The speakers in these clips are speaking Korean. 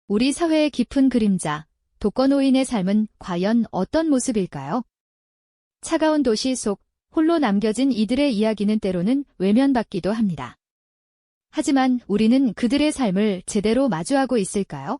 우리 사회의 깊은 그림자, 독거노인의 삶은 과연 어떤 모습일까요? 차가운 도시 속 홀로 남겨진 이들의 이야기는 때로는 외면받기도 합니다. 하지만 우리는 그들의 삶을 제대로 마주하고 있을까요?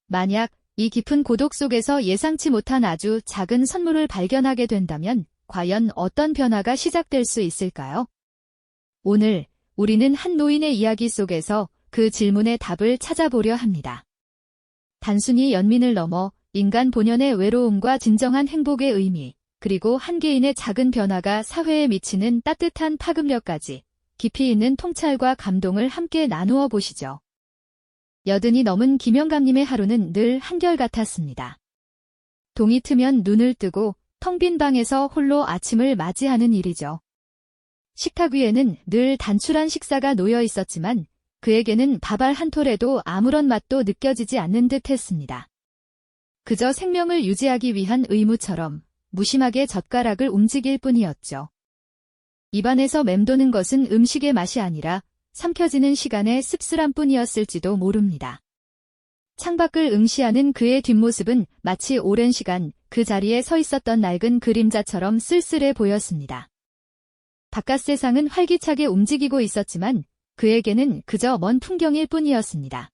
만약 이 깊은 고독 속에서 예상치 못한 아주 작은 선물을 발견하게 된다면 과연 어떤 변화가 시작될 수 있을까요? 오늘 우리는 한 노인의 이야기 속에서 그 질문의 답을 찾아보려 합니다. 단순히 연민을 넘어 인간 본연의 외로움과 진정한 행복의 의미, 그리고 한 개인의 작은 변화가 사회에 미치는 따뜻한 파급력까지 깊이 있는 통찰과 감동을 함께 나누어 보시죠. 80이 넘은 김영감님의 하루는 늘 한결같았습니다. 동이 트면 눈을 뜨고 텅 빈 방에서 홀로 아침을 맞이하는 일이죠. 식탁 위에는 늘 단출한 식사가 놓여 있었지만 그에게는 밥알 한 톨에도 아무런 맛도 느껴지지 않는 듯 했습니다. 그저 생명을 유지하기 위한 의무처럼 무심하게 젓가락을 움직일 뿐이었죠. 입안에서 맴도는 것은 음식의 맛이 아니라 삼켜지는 시간의 씁쓸함 뿐이었을지도 모릅니다. 창밖을 응시하는 그의 뒷모습은 마치 오랜 시간 그 자리에 서 있었던 낡은 그림자처럼 쓸쓸해 보였습니다. 바깥 세상은 활기차게 움직이고 있었지만 그에게는 그저 먼 풍경일 뿐이었습니다.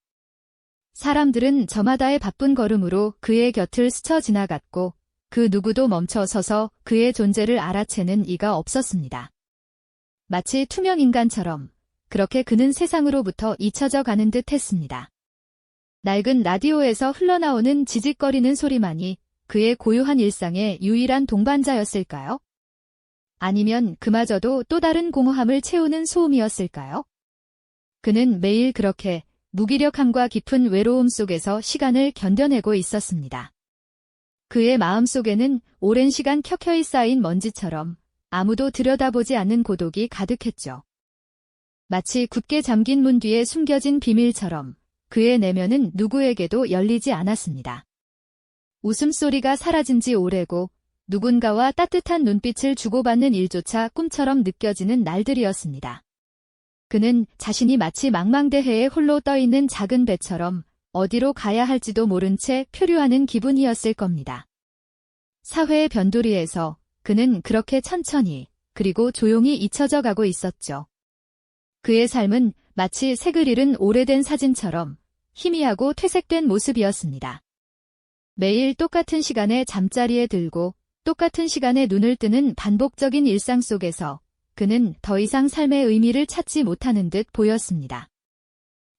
사람들은 저마다의 바쁜 걸음으로 그의 곁을 스쳐 지나갔고 그 누구도 멈춰 서서 그의 존재를 알아채는 이가 없었습니다. 마치 투명 인간처럼 그렇게 그는 세상으로부터 잊혀져 가는 듯 했습니다. 낡은 라디오에서 흘러나오는 지직거리는 소리만이 그의 고요한 일상의 유일한 동반자였을까요? 아니면 그마저도 또 다른 공허함을 채우는 소음이었을까요? 그는 매일 그렇게 무기력함과 깊은 외로움 속에서 시간을 견뎌내고 있었습니다. 그의 마음 속에는 오랜 시간 켜켜이 쌓인 먼지처럼 아무도 들여다보지 않는 고독이 가득했죠. 마치 굳게 잠긴 문 뒤에 숨겨진 비밀처럼 그의 내면은 누구에게도 열리지 않았습니다. 웃음소리가 사라진 지 오래고 누군가와 따뜻한 눈빛을 주고받는 일조차 꿈처럼 느껴지는 날들이었습니다. 그는 자신이 마치 망망대해에 홀로 떠있는 작은 배처럼 어디로 가야 할지도 모른 채 표류하는 기분이었을 겁니다. 사회의 변두리에서 그는 그렇게 천천히 그리고 조용히 잊혀져 가고 있었죠. 그의 삶은 마치 색을 잃은 오래된 사진처럼 희미하고 퇴색된 모습이었습니다. 매일 똑같은 시간에 잠자리에 들고 똑같은 시간에 눈을 뜨는 반복적인 일상 속에서 그는 더 이상 삶의 의미를 찾지 못하는 듯 보였습니다.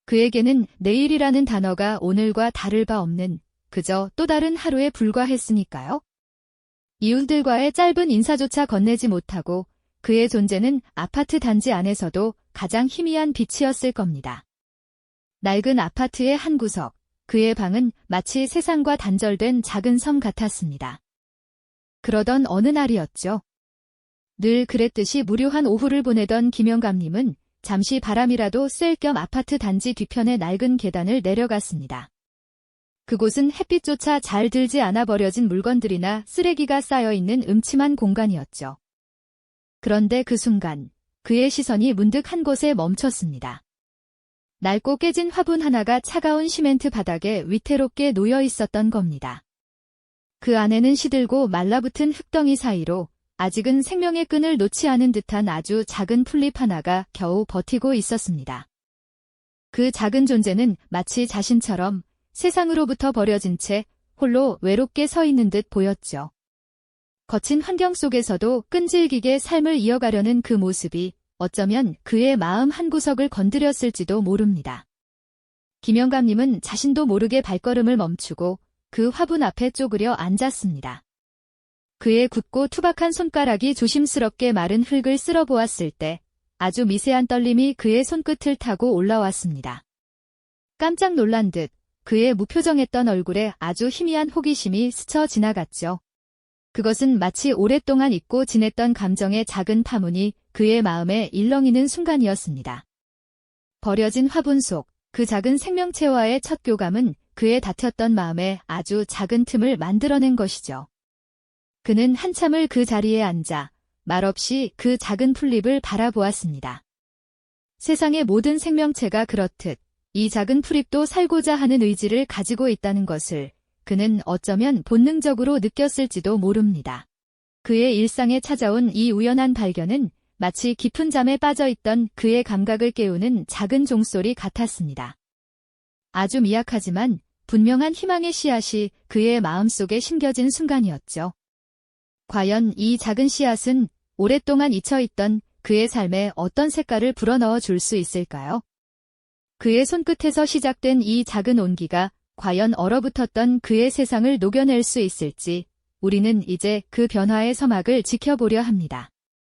그에게는 내일이라는 단어가 오늘과 다를 바 없는 그저 또 다른 하루에 불과했으니까요. 이웃들과의 짧은 인사조차 건네지 못하고 그의 존재는 아파트 단지 안에서도 가장 희미한 빛이었을 겁니다. 낡은 아파트의 한 구석, 그의 방은 마치 세상과 단절된 작은 섬 같았습니다. 그러던 어느 날이었죠. 늘 그랬듯이 무료한 오후를 보내던 김영감님은 잠시 바람이라도 쐴 겸 아파트 단지 뒤편의 낡은 계단을 내려갔습니다. 그곳은 햇빛조차 잘 들지 않아 버려진 물건들이나 쓰레기가 쌓여있는 음침한 공간이었죠. 그런데 그 순간 그의 시선이 문득 한 곳에 멈췄습니다. 낡고 깨진 화분 하나가 차가운 시멘트 바닥에 위태롭게 놓여 있었던 겁니다. 그 안에는 시들고 말라붙은 흙덩이 사이로 아직은 생명의 끈을 놓지 않은 듯한 아주 작은 풀잎 하나가 겨우 버티고 있었습니다. 그 작은 존재는 마치 자신처럼 세상으로부터 버려진 채 홀로 외롭게 서 있는 듯 보였죠. 거친 환경 속에서도 끈질기게 삶을 이어가려는 그 모습이 어쩌면 그의 마음 한구석을 건드렸을지도 모릅니다. 김영감님은 자신도 모르게 발걸음을 멈추고 그 화분 앞에 쪼그려 앉았습니다. 그의 굳고 투박한 손가락이 조심스럽게 마른 흙을 쓸어보았을 때 아주 미세한 떨림이 그의 손끝을 타고 올라왔습니다. 깜짝 놀란 듯 그의 무표정했던 얼굴에 아주 희미한 호기심이 스쳐 지나갔죠. 그것은 마치 오랫동안 잊고 지냈던 감정의 작은 파문이 그의 마음에 일렁이는 순간이었습니다. 버려진 화분 속 그 작은 생명체와의 첫 교감은 그의 다퉜던 마음에 아주 작은 틈을 만들어낸 것이죠. 그는 한참을 그 자리에 앉아 말없이 그 작은 풀잎을 바라보았습니다. 세상의 모든 생명체가 그렇듯 이 작은 풀잎도 살고자 하는 의지를 가지고 있다는 것을 그는 어쩌면 본능적으로 느꼈을지도 모릅니다. 그의 일상에 찾아온 이 우연한 발견은 마치 깊은 잠에 빠져있던 그의 감각을 깨우는 작은 종소리 같았습니다. 아주 미약하지만 분명한 희망의 씨앗이 그의 마음속에 심겨진 순간이었죠. 과연 이 작은 씨앗은 오랫동안 잊혀있던 그의 삶에 어떤 색깔을 불어넣어 줄 수 있을까요? 그의 손끝에서 시작된 이 작은 온기가 과연 얼어붙었던 그의 세상을 녹여낼 수 있을지 우리는 이제 그 변화의 서막을 지켜보려 합니다.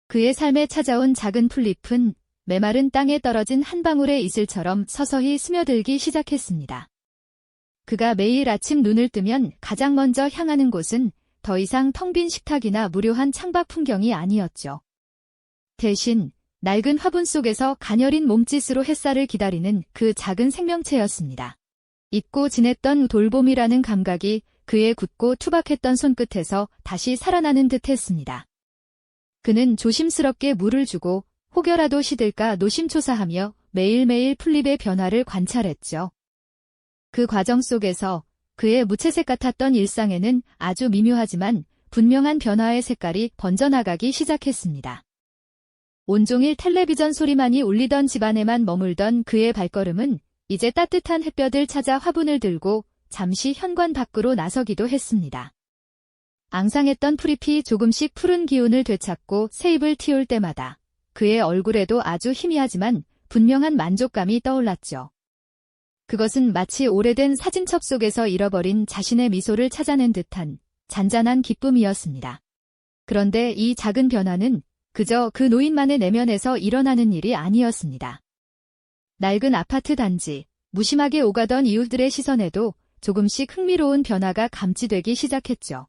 그의 삶에 찾아온 작은 풀잎은 메마른 땅에 떨어진 한 방울의 이슬처럼 서서히 스며들기 시작했습니다. 그가 매일 아침 눈을 뜨면 가장 먼저 향하는 곳은 더 이상 텅 빈 식탁이나 무료한 창밖 풍경이 아니었죠. 대신 낡은 화분 속에서 가녀린 몸짓으로 햇살을 기다리는 그 작은 생명체였습니다. 잊고 지냈던 돌봄이라는 감각이 그의 굳고 투박했던 손끝에서 다시 살아나는 듯 했습니다. 그는 조심스럽게 물을 주고 혹여라도 시들까 노심초사하며 매일매일 풀잎의 변화를 관찰했죠. 그 과정 속에서 그의 무채색 같았던 일상에는 아주 미묘하지만 분명한 변화의 색깔이 번져나가기 시작했습니다. 온종일 텔레비전 소리만이 울리던 집안에만 머물던 그의 발걸음은 이제 따뜻한 햇볕을 찾아 화분을 들고 잠시 현관 밖으로 나서기도 했습니다. 앙상했던 풀잎이 조금씩 푸른 기운을 되찾고 새잎을 틔울 때마다 그의 얼굴에도 아주 희미하지만 분명한 만족감이 떠올랐죠. 그것은 마치 오래된 사진첩 속에서 잃어버린 자신의 미소를 찾아낸 듯한 잔잔한 기쁨이었습니다. 그런데 이 작은 변화는 그저 그 노인만의 내면에서 일어나는 일이 아니었습니다. 낡은 아파트 단지, 무심하게 오가던 이웃들의 시선에도 조금씩 흥미로운 변화가 감지되기 시작했죠.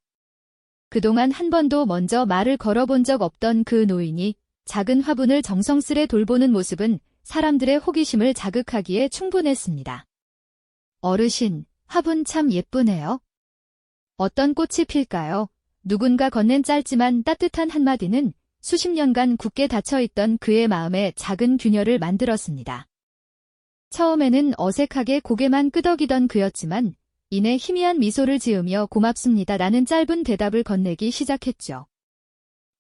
그동안 한 번도 먼저 말을 걸어본 적 없던 그 노인이 작은 화분을 정성스레 돌보는 모습은 사람들의 호기심을 자극하기에 충분했습니다. 어르신, 화분 참 예쁘네요. 어떤 꽃이 필까요? 누군가 건넨 짧지만 따뜻한 한마디는 수십 년간 굳게 닫혀있던 그의 마음에 작은 균열을 만들었습니다. 처음에는 어색하게 고개만 끄덕이던 그였지만 이내 희미한 미소를 지으며 고맙습니다라는 짧은 대답을 건네기 시작했죠.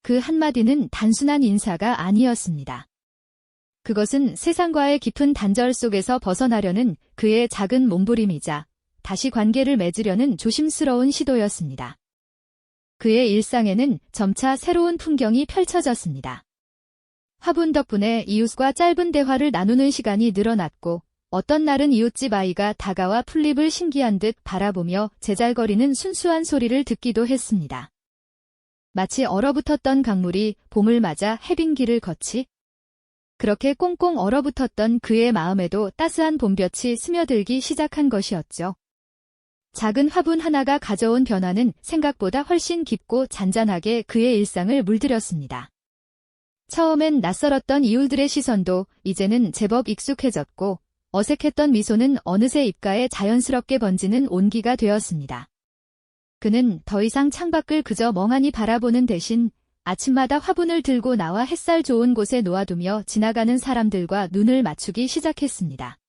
그 한마디는 단순한 인사가 아니었습니다. 그것은 세상과의 깊은 단절 속에서 벗어나려는 그의 작은 몸부림이자 다시 관계를 맺으려는 조심스러운 시도였습니다. 그의 일상에는 점차 새로운 풍경이 펼쳐졌습니다. 화분 덕분에 이웃과 짧은 대화를 나누는 시간이 늘어났고 어떤 날은 이웃집 아이가 다가와 풀잎을 신기한 듯 바라보며 제잘거리는 순수한 소리를 듣기도 했습니다. 마치 얼어붙었던 강물이 봄을 맞아 해빙기를 거치 그렇게 꽁꽁 얼어붙었던 그의 마음에도 따스한 봄볕이 스며들기 시작한 것이었죠. 작은 화분 하나가 가져온 변화는 생각보다 훨씬 깊고 잔잔하게 그의 일상을 물들였습니다. 처음엔 낯설었던 이웃들의 시선도 이제는 제법 익숙해졌고 어색했던 미소는 어느새 입가에 자연스럽게 번지는 온기가 되었습니다. 그는 더 이상 창밖을 그저 멍하니 바라보는 대신 아침마다 화분을 들고 나와 햇살 좋은 곳에 놓아두며 지나가는 사람들과 눈을 맞추기 시작했습니다.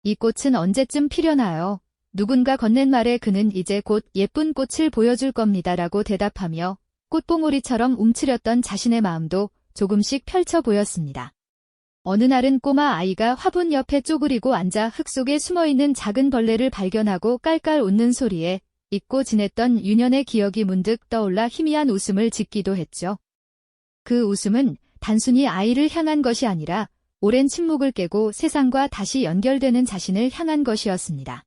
이 꽃은 언제쯤 피려나요? 누군가 건넨 말에 그는 이제 곧 예쁜 꽃을 보여줄 겁니다라고 대답하며 꽃봉오리처럼 움츠렸던 자신의 마음도 조금씩 펼쳐 보였습니다. 어느 날은 꼬마 아이가 화분 옆에 쪼그리고 앉아 흙 속에 숨어있는 작은 벌레를 발견하고 깔깔 웃는 소리에 잊고 지냈던 유년의 기억이 문득 떠올라 희미한 웃음을 짓기도 했죠. 그 웃음은 단순히 아이를 향한 것이 아니라 오랜 침묵을 깨고 세상과 다시 연결되는 자신을 향한 것이었습니다.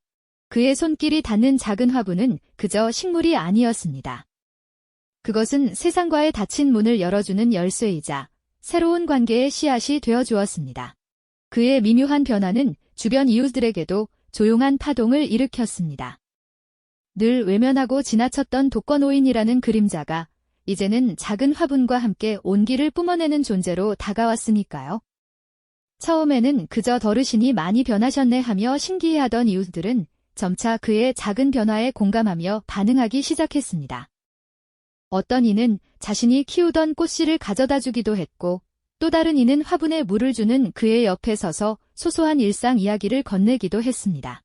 그의 손길이 닿는 작은 화분은 그저 식물이 아니었습니다. 그것은 세상과의 닫힌 문을 열어주는 열쇠이자 새로운 관계의 씨앗이 되어주었습니다. 그의 미묘한 변화는 주변 이웃들에게도 조용한 파동을 일으켰습니다. 늘 외면하고 지나쳤던 독거노인이라는 그림자가 이제는 작은 화분과 함께 온기를 뿜어내는 존재로 다가왔으니까요. 처음에는 그저 어르신이 많이 변하셨네 하며 신기해하던 이웃들은 점차 그의 작은 변화에 공감하며 반응하기 시작했습니다. 어떤 이는 자신이 키우던 꽃씨를 가져다 주기도 했고 또 다른 이는 화분에 물을 주는 그의 옆에 서서 소소한 일상 이야기를 건네기도 했습니다.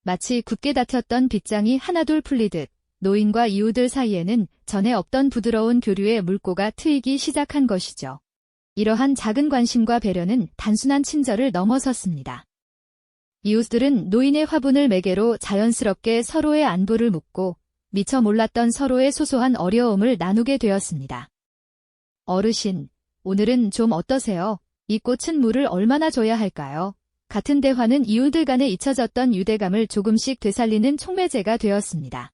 마치 굳게 닫혔던 빗장이 하나둘 풀리듯 노인과 이웃들 사이에는 전에 없던 부드러운 교류의 물꼬가 트이기 시작한 것이죠. 이러한 작은 관심과 배려는 단순한 친절을 넘어섰습니다. 이웃들은 노인의 화분을 매개로 자연스럽게 서로의 안부를 묻고 미처 몰랐던 서로의 소소한 어려움을 나누게 되었습니다. 어르신, 오늘은 좀 어떠세요? 이 꽃은 물을 얼마나 줘야 할까요? 같은 대화는 이웃들 간에 잊혀졌던 유대감을 조금씩 되살리는 촉매제가 되었습니다.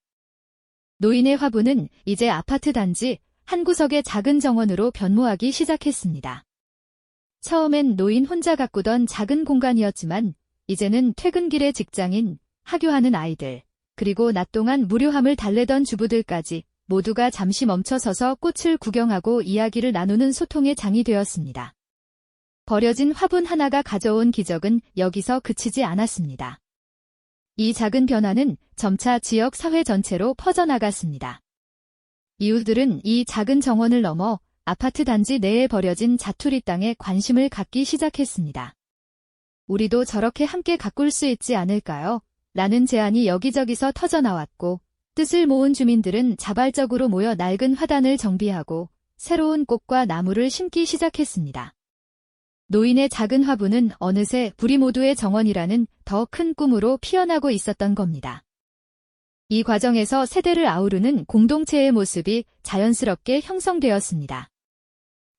노인의 화분은 이제 아파트 단지 한 구석의 작은 정원으로 변모하기 시작했습니다. 처음엔 노인 혼자 가꾸던 작은 공간이었지만 이제는 퇴근길에 직장인, 하교하는 아이들, 그리고 낮 동안 무료함을 달래던 주부들까지 모두가 잠시 멈춰서서 꽃을 구경하고 이야기를 나누는 소통의 장이 되었습니다. 버려진 화분 하나가 가져온 기적은 여기서 그치지 않았습니다. 이 작은 변화는 점차 지역 사회 전체로 퍼져나갔습니다. 이웃들은 이 작은 정원을 넘어 아파트 단지 내에 버려진 자투리 땅에 관심을 갖기 시작했습니다. 우리도 저렇게 함께 가꿀 수 있지 않을까요? 라는 제안이 여기저기서 터져나왔고 뜻을 모은 주민들은 자발적으로 모여 낡은 화단을 정비하고 새로운 꽃과 나무를 심기 시작했습니다. 노인의 작은 화분은 어느새 우리 모두의 정원이라는 더 큰 꿈으로 피어나고 있었던 겁니다. 이 과정에서 세대를 아우르는 공동체의 모습이 자연스럽게 형성되었습니다.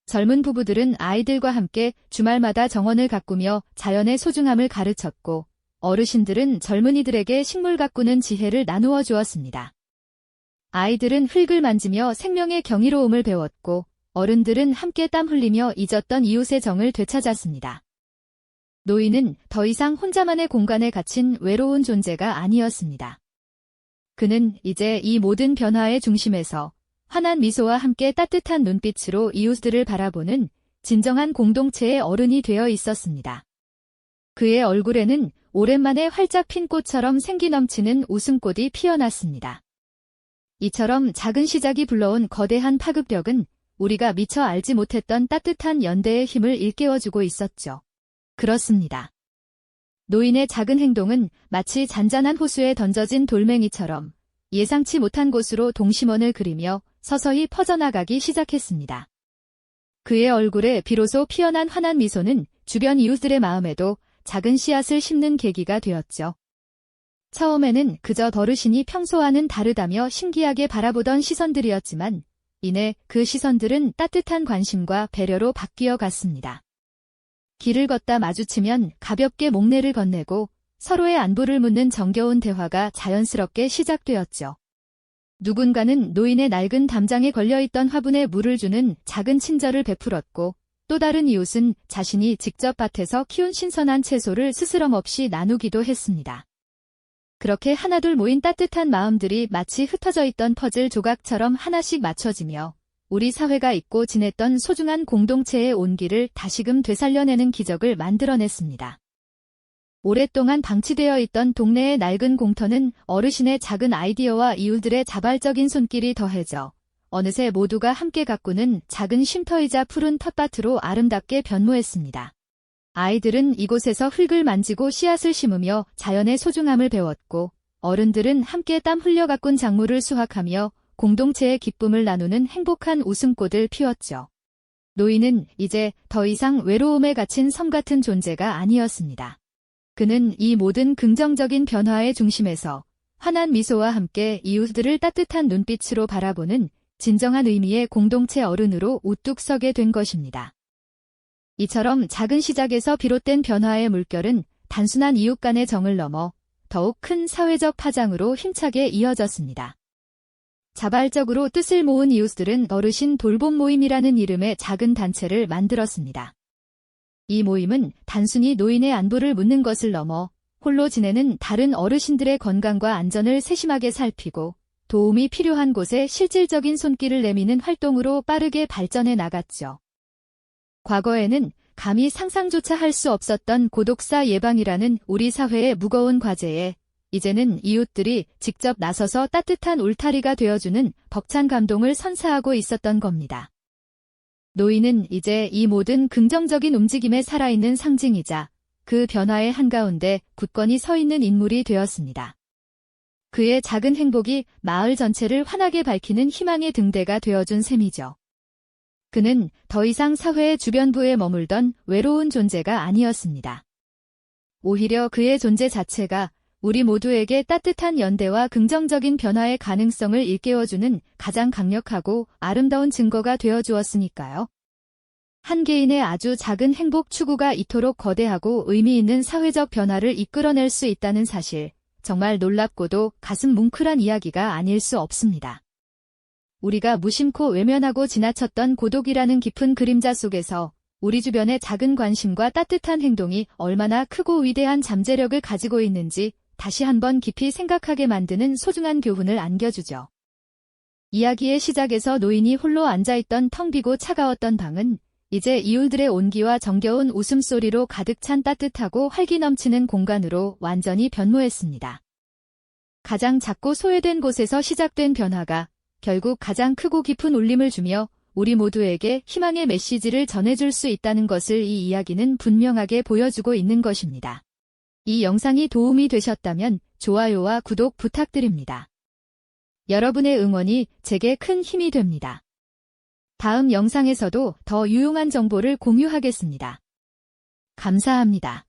젊은 부부들은 아이들과 함께 주말마다 정원을 가꾸며 자연의 소중함을 가르쳤고 어르신들은 젊은이들에게 식물 가꾸는 지혜를 나누어 주었습니다. 아이들은 흙을 만지며 생명의 경이로움을 배웠고 어른들은 함께 땀 흘리며 잊었던 이웃의 정을 되찾았습니다. 노인은 더 이상 혼자만의 공간에 갇힌 외로운 존재가 아니었습니다. 그는 이제 이 모든 변화의 중심에서 환한 미소와 함께 따뜻한 눈빛으로 이웃들을 바라보는 진정한 공동체의 어른이 되어 있었습니다. 그의 얼굴에는 오랜만에 활짝 핀 꽃처럼 생기 넘치는 웃음꽃이 피어났습니다. 이처럼 작은 시작이 불러온 거대한 파급력은 우리가 미처 알지 못했던 따뜻한 연대의 힘을 일깨워주고 있었죠. 그렇습니다. 노인의 작은 행동은 마치 잔잔한 호수에 던져진 돌멩이처럼 예상치 못한 곳으로 동심원을 그리며 서서히 퍼져나가기 시작했습니다. 그의 얼굴에 비로소 피어난 환한 미소는 주변 이웃들의 마음에도 작은 씨앗을 심는 계기가 되었죠. 처음에는 그저 어르신이 평소와는 다르다며 신기하게 바라보던 시선들이었지만 이내 그 시선들은 따뜻한 관심과 배려로 바뀌어 갔습니다. 길을 걷다 마주치면 가볍게 목례를 건네고 서로의 안부를 묻는 정겨운 대화가 자연스럽게 시작되었죠. 누군가는 노인의 낡은 담장에 걸려있던 화분에 물을 주는 작은 친절을 베풀었고 또 다른 이웃은 자신이 직접 밭에서 키운 신선한 채소를 스스럼 없이 나누기도 했습니다. 그렇게 하나둘 모인 따뜻한 마음들이 마치 흩어져 있던 퍼즐 조각처럼 하나씩 맞춰지며 우리 사회가 잊고 지냈던 소중한 공동체의 온기를 다시금 되살려내는 기적을 만들어냈습니다. 오랫동안 방치되어 있던 동네의 낡은 공터는 어르신의 작은 아이디어와 이웃들의 자발적인 손길이 더해져 어느새 모두가 함께 가꾸는 작은 쉼터이자 푸른 텃밭으로 아름답게 변모했습니다. 아이들은 이곳에서 흙을 만지고 씨앗을 심으며 자연의 소중함을 배웠고 어른들은 함께 땀 흘려 가꾼 작물을 수확하며 공동체의 기쁨을 나누는 행복한 웃음꽃을 피웠죠. 노인은 이제 더 이상 외로움에 갇힌 섬 같은 존재가 아니었습니다. 그는 이 모든 긍정적인 변화의 중심에서 환한 미소와 함께 이웃들을 따뜻한 눈빛으로 바라보는 진정한 의미의 공동체 어른으로 우뚝 서게 된 것입니다. 이처럼 작은 시작에서 비롯된 변화의 물결은 단순한 이웃 간의 정을 넘어 더욱 큰 사회적 파장으로 힘차게 이어졌습니다. 자발적으로 뜻을 모은 이웃들은 어르신 돌봄 모임이라는 이름의 작은 단체를 만들었습니다. 이 모임은 단순히 노인의 안부를 묻는 것을 넘어 홀로 지내는 다른 어르신들의 건강과 안전을 세심하게 살피고 도움이 필요한 곳에 실질적인 손길을 내미는 활동으로 빠르게 발전해 나갔죠. 과거에는 감히 상상조차 할 수 없었던 고독사 예방이라는 우리 사회의 무거운 과제에 이제는 이웃들이 직접 나서서 따뜻한 울타리가 되어주는 벅찬 감동을 선사하고 있었던 겁니다. 노인은 이제 이 모든 긍정적인 움직임의 살아있는 상징이자 그 변화의 한가운데 굳건히 서 있는 인물이 되었습니다. 그의 작은 행복이 마을 전체를 환하게 밝히는 희망의 등대가 되어준 셈이죠. 그는 더 이상 사회의 주변부에 머물던 외로운 존재가 아니었습니다. 오히려 그의 존재 자체가 우리 모두에게 따뜻한 연대와 긍정적인 변화의 가능성을 일깨워주는 가장 강력하고 아름다운 증거가 되어주었으니까요. 한 개인의 아주 작은 행복 추구가 이토록 거대하고 의미 있는 사회적 변화를 이끌어낼 수 있다는 사실, 정말 놀랍고도 가슴 뭉클한 이야기가 아닐 수 없습니다. 우리가 무심코 외면하고 지나쳤던 고독이라는 깊은 그림자 속에서 우리 주변의 작은 관심과 따뜻한 행동이 얼마나 크고 위대한 잠재력을 가지고 있는지 다시 한번 깊이 생각하게 만드는 소중한 교훈을 안겨주죠. 이야기의 시작에서 노인이 홀로 앉아있던 텅 비고 차가웠던 방은 이제 이웃들의 온기와 정겨운 웃음소리로 가득 찬 따뜻하고 활기 넘치는 공간으로 완전히 변모했습니다. 가장 작고 소외된 곳에서 시작된 변화가 결국 가장 크고 깊은 울림을 주며 우리 모두에게 희망의 메시지를 전해줄 수 있다는 것을 이 이야기는 분명하게 보여주고 있는 것입니다. 이 영상이 도움이 되셨다면 좋아요와 구독 부탁드립니다. 여러분의 응원이 제게 큰 힘이 됩니다. 다음 영상에서도 더 유용한 정보를 공유하겠습니다. 감사합니다.